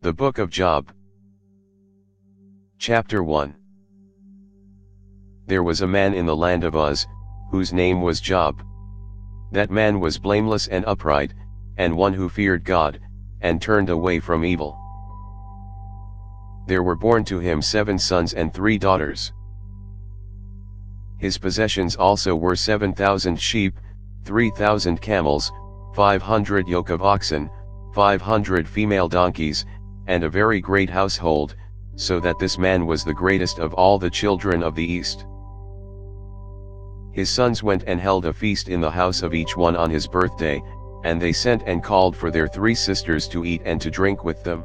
The Book of Job. Chapter 1. There was a man in the land of Uz, whose name was Job. That man was blameless and upright, and one who feared God, and turned away from evil. There were born to him 7 sons and 3 daughters. His possessions also were 7,000 sheep, 3,000 camels, 500 yoke of oxen, 500 female donkeys, and a very great household, so that this man was the greatest of all the children of the East. His sons went and held a feast in the house of each one on his birthday, and they sent and called for their 3 sisters to eat and to drink with them.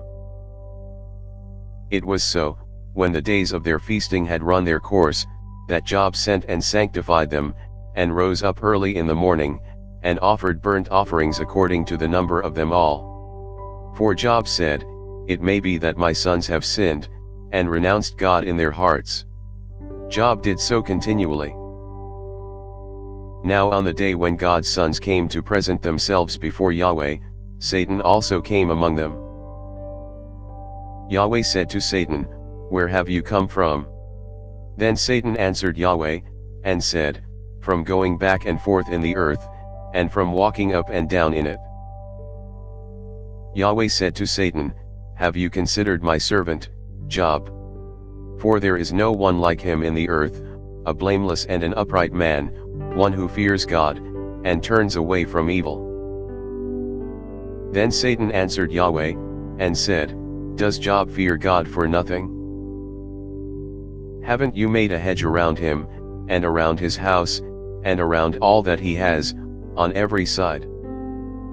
It was so, when the days of their feasting had run their course, that Job sent and sanctified them, and rose up early in the morning, and offered burnt offerings according to the number of them all. For Job said, "It may be that my sons have sinned, and renounced God in their hearts." Job did so continually. Now on the day when God's sons came to present themselves before Yahweh, Satan also came among them. Yahweh said to Satan, "Where have you come from?" Then Satan answered Yahweh, and said, "From going back and forth in the earth, and from walking up and down in it." Yahweh said to Satan, "Have you considered my servant, Job? For there is no one like him in the earth, a blameless and an upright man, one who fears God, and turns away from evil." Then Satan answered Yahweh, and said, "Does Job fear God for nothing? Haven't you made a hedge around him, and around his house, and around all that he has, on every side?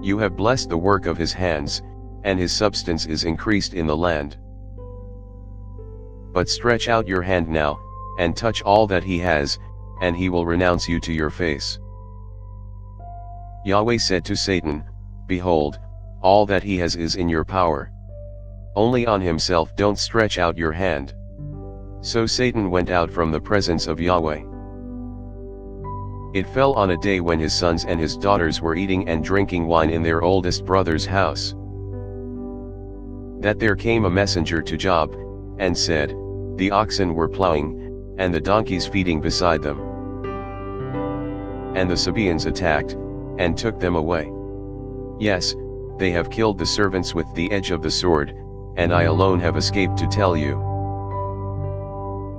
You have blessed the work of his hands, and his substance is increased in the land. But stretch out your hand now, and touch all that he has, and he will renounce you to your face." Yahweh said to Satan, "Behold, all that he has is in your power. Only on himself don't stretch out your hand." So Satan went out from the presence of Yahweh. It fell on a day when his sons and his daughters were eating and drinking wine in their oldest brother's house, that there came a messenger to Job, and said, "The oxen were plowing, and the donkeys feeding beside them. And the Sabaeans attacked, and took them away. Yes, they have killed the servants with the edge of the sword, and I alone have escaped to tell you."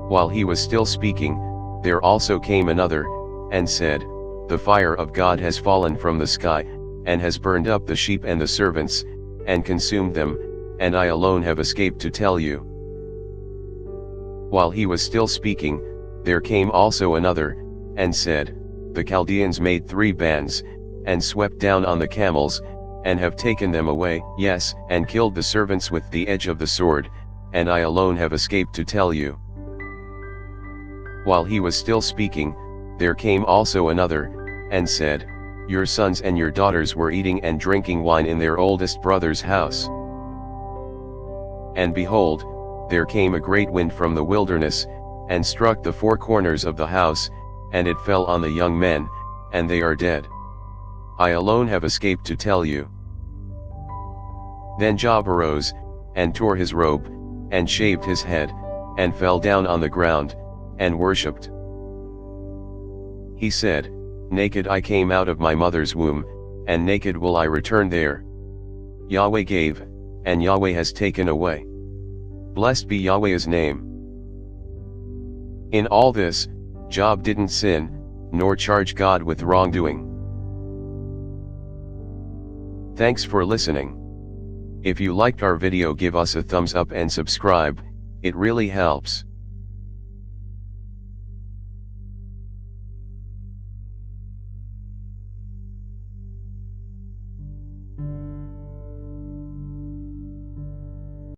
While he was still speaking, there also came another, and said, "The fire of God has fallen from the sky, and has burned up the sheep and the servants, and consumed them, and I alone have escaped to tell you." While he was still speaking, there came also another, and said, "The Chaldeans made 3 bands, and swept down on the camels, and have taken them away, yes, and killed the servants with the edge of the sword, and I alone have escaped to tell you." While he was still speaking, there came also another, and said, "Your sons and your daughters were eating and drinking wine in their oldest brother's house. And behold, there came a great wind from the wilderness, and struck the 4 corners of the house, and it fell on the young men, and they are dead. I alone have escaped to tell you." Then Job arose, and tore his robe, and shaved his head, and fell down on the ground, and worshipped. He said, "Naked I came out of my mother's womb, and naked will I return there. Yahweh gave, and Yahweh has taken away. Blessed be Yahweh's name." In all this, Job didn't sin, nor charge God with wrongdoing. Thanks for listening. If you liked our video, give us a thumbs up and subscribe, it really helps.